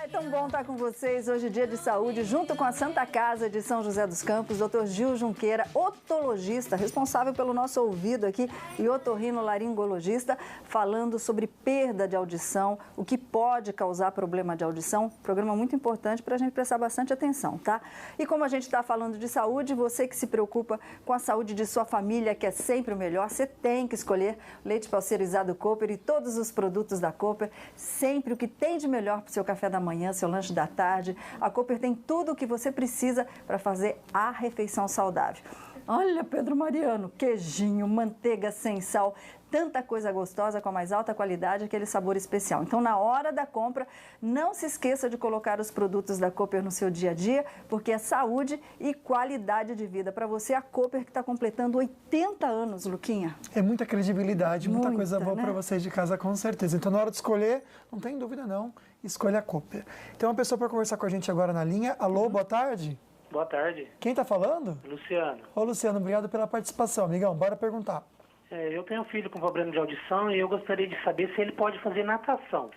É tão bom estar com vocês hoje, dia de saúde, junto com a Santa Casa de São José dos Campos, Dr. Gil Junqueira, otologista, responsável pelo nosso ouvido aqui, e otorrinolaringologista, falando sobre perda de audição, o que pode causar problema de audição. Programa muito importante para a gente prestar bastante atenção, tá? E como a gente está falando de saúde, você que se preocupa com a saúde de sua família, que é sempre o melhor, você tem que escolher leite pasteurizado Cooper e todos os produtos da Cooper, sempre o que tem de melhor para o seu café da manhã, seu lanche da tarde. A Cooper tem tudo o que você precisa para fazer a refeição saudável. Olha, Pedro Mariano, queijinho, manteiga sem sal, tanta coisa gostosa com a mais alta qualidade, aquele sabor especial. Então, na hora da compra, não se esqueça de colocar os produtos da Cooper no seu dia a dia, porque é saúde e qualidade de vida para você. A Cooper que está completando 80 anos, Luquinha. É muita credibilidade, muita coisa boa, né? para vocês de casa, com certeza. Então, na hora de escolher, não tem dúvida não, escolha a Cooper. Tem uma pessoa para conversar com a gente agora na linha. Alô, boa tarde. Boa tarde. Quem está falando? Luciano. Ô, Luciano, obrigado pela participação. Amigão, bora perguntar. Eu tenho um filho com problema de audição e eu gostaria de saber se ele pode fazer natação.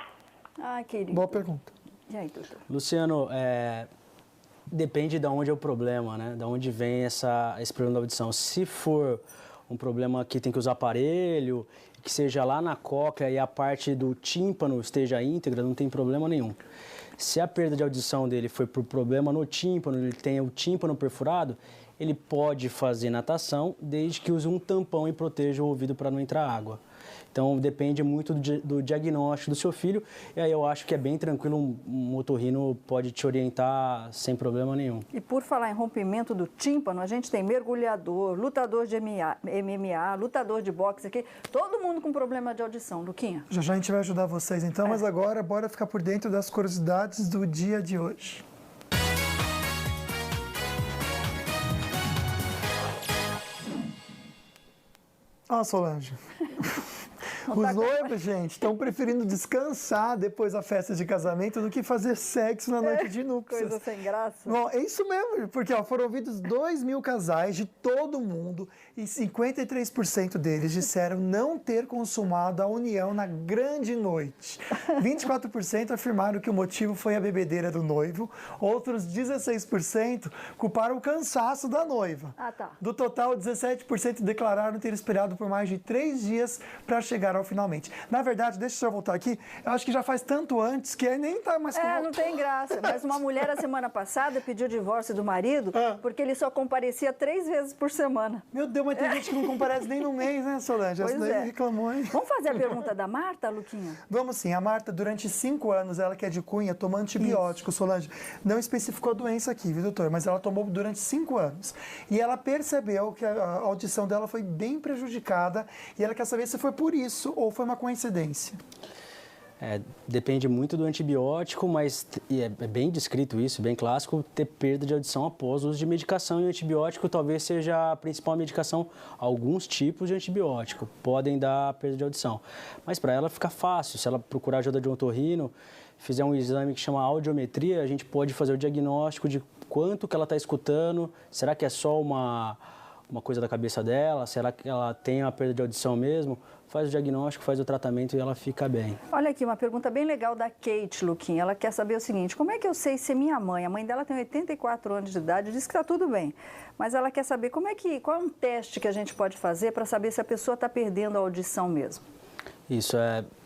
Ai, querido. Boa pergunta. E aí, doutor? Luciano, depende de onde é o problema, né? De onde vem esse problema da audição. Se for um problema que tem que usar aparelho, que seja lá na cóclea e a parte do tímpano esteja íntegra, não tem problema nenhum. Se a perda de audição dele foi por problema no tímpano, ele tem o tímpano perfurado, ele pode fazer natação desde que use um tampão e proteja o ouvido para não entrar água. Então depende muito do diagnóstico do seu filho, e aí eu acho que é bem tranquilo, um otorrino pode te orientar sem problema nenhum. E por falar em rompimento do tímpano, a gente tem mergulhador, lutador de MMA, lutador de boxe aqui, todo mundo com problema de audição, Luquinha. Já já a gente vai ajudar vocês então, mas agora bora ficar por dentro das curiosidades do dia de hoje. Ó, Solange. Os noivos, gente, estão preferindo descansar depois da festa de casamento do que fazer sexo na noite de núpcias. Coisa sem graça. Bom, é isso mesmo, porque foram ouvidos 2.000 casais de todo o mundo e 53% deles disseram não ter consumado a união na grande noite. 24% afirmaram que o motivo foi a bebedeira do noivo, outros 16% culparam o cansaço da noiva. Ah, tá. Do total, 17% declararam ter esperado por mais de 3 dias para chegar ao finalmente. Na verdade, deixa eu voltar aqui, eu acho que já faz tanto antes que nem tá mais... Não tem graça. Mas uma mulher, a semana passada, pediu o divórcio do marido porque ele só comparecia 3 vezes por semana. Meu Deus, mas tem gente que não comparece nem no mês, né, Solange? Pois Essa daí reclamou, hein? Vamos fazer a pergunta da Marta, Luquinha? Vamos sim. A Marta, durante 5 anos, ela que é de Cunha, tomou antibiótico, Solange. Não especificou a doença aqui, viu, doutor? Mas ela tomou durante 5 anos. E ela percebeu que a audição dela foi bem prejudicada e ela quer saber se foi por isso ou foi uma coincidência. Depende muito do antibiótico, mas é bem descrito isso, bem clássico, ter perda de audição após o uso de medicação, e o antibiótico talvez seja a principal medicação. Alguns tipos de antibiótico podem dar perda de audição, mas para ela fica fácil, se ela procurar ajuda de um otorrino, fizer um exame que chama audiometria, a gente pode fazer o diagnóstico de quanto que ela está escutando, será que é só uma coisa da cabeça dela, será que ela tem uma perda de audição mesmo? Faz o diagnóstico, faz o tratamento e ela fica bem. Olha aqui, uma pergunta bem legal da Kate, Luquinha. Ela quer saber o seguinte, como é que eu sei se minha mãe, a mãe dela tem 84 anos de idade, diz que está tudo bem, mas ela quer saber qual é um teste que a gente pode fazer para saber se a pessoa está perdendo a audição mesmo? Isso,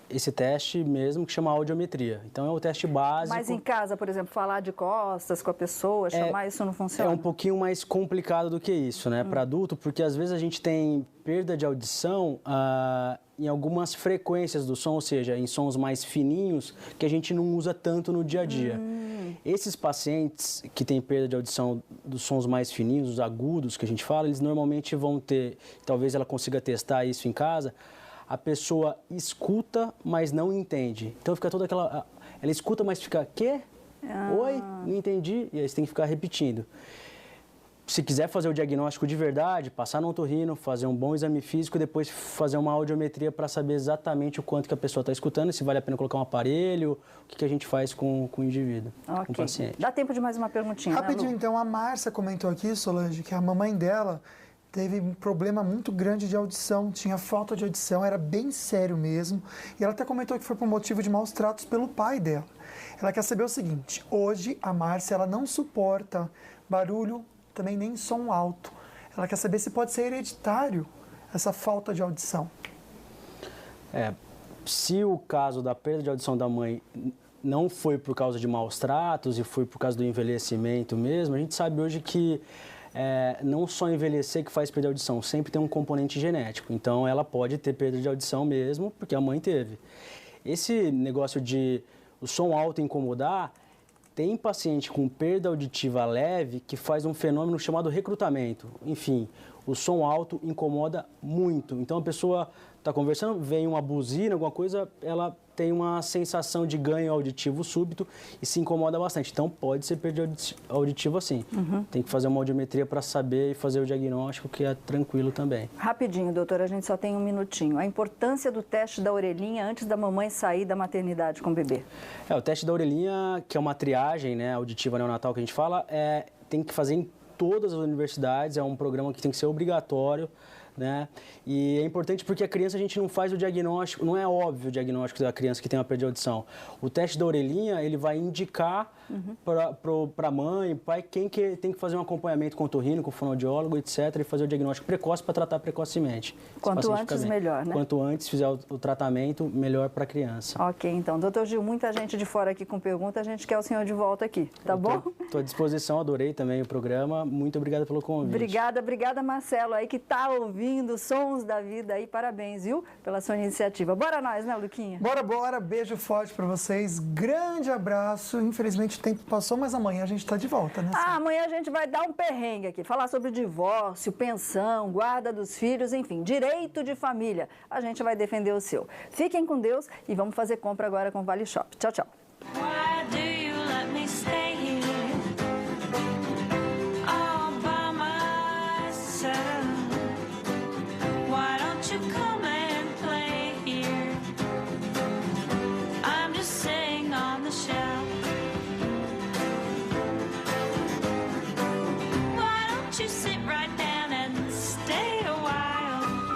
esse teste mesmo que chama audiometria. Então é o teste básico. Mas em casa, por exemplo, falar de costas com a pessoa, chamar isso não funciona? É um pouquinho mais complicado do que isso, né, para adulto, porque às vezes a gente tem perda de audição em algumas frequências do som, ou seja, em sons mais fininhos que a gente não usa tanto no dia a dia. Esses pacientes que têm perda de audição dos sons mais fininhos, os agudos que a gente fala, eles normalmente vão ter, talvez ela consiga testar isso em casa, a pessoa escuta, mas não entende. Então fica toda aquela... Ela escuta, mas fica, quê? Oi? Não entendi. E aí você tem que ficar repetindo. Se quiser fazer o diagnóstico de verdade, passar no otorrino, fazer um bom exame físico e depois fazer uma audiometria para saber exatamente o quanto que a pessoa está escutando, se vale a pena colocar um aparelho, o que a gente faz com o indivíduo, com o paciente. Dá tempo de mais uma perguntinha, Rapidinho, né, Lu? então, a Márcia comentou aqui, Solange, que a mamãe dela teve um problema muito grande de audição, tinha falta de audição, era bem sério mesmo. E ela até comentou que foi por motivo de maus tratos pelo pai dela. Ela quer saber o seguinte: hoje a Márcia ela não suporta barulho, também nem som alto. Ela quer saber se pode ser hereditário essa falta de audição. Se o caso da perda de audição da mãe não foi por causa de maus tratos e foi por causa do envelhecimento mesmo, a gente sabe hoje que não só envelhecer que faz perder a audição, sempre tem um componente genético. Então, ela pode ter perda de audição mesmo, porque a mãe teve. Esse negócio de o som alto incomodar, tem paciente com perda auditiva leve que faz um fenômeno chamado recrutamento. Enfim, o som alto incomoda muito. Então, a pessoa está conversando, vem uma buzina, alguma coisa, ela tem uma sensação de ganho auditivo súbito e se incomoda bastante. Então, pode ser perda auditiva sim. Tem que fazer uma audiometria para saber e fazer o diagnóstico, que é tranquilo também. Rapidinho, doutora, a gente só tem um minutinho. A importância do teste da orelhinha antes da mamãe sair da maternidade com o bebê. O teste da orelhinha, que é uma triagem, né, auditiva neonatal que a gente fala, tem que fazer em todas as universidades, é um programa que tem que ser obrigatório, né? E é importante porque a criança, a gente não faz o diagnóstico, não é óbvio o diagnóstico da criança que tem uma perda de audição. O teste da orelhinha, ele vai indicar para a mãe, pai, quem que tem que fazer um acompanhamento com o otorrino, com o fonoaudiólogo, etc., e fazer o diagnóstico precoce para tratar precocemente. Quanto antes, melhor, né? Quanto antes fizer o tratamento, melhor para a criança. Ok, então. Doutor Gil, muita gente de fora aqui com pergunta, a gente quer o senhor de volta aqui, tá bom? Estou à disposição, adorei também o programa. Muito obrigado pelo convite. Obrigada, Marcelo, aí que tá ouvindo Sons da Vida aí. Parabéns, viu, pela sua iniciativa. Bora nós, né, Luquinha? Bora. Beijo forte para vocês. Grande abraço. Infelizmente o tempo passou, mas amanhã a gente está de volta, né? Amanhã a gente vai dar um perrengue aqui, falar sobre divórcio, pensão, guarda dos filhos, enfim, direito de família. A gente vai defender o seu. Fiquem com Deus e vamos fazer compra agora com o Vale Shop. Tchau, tchau.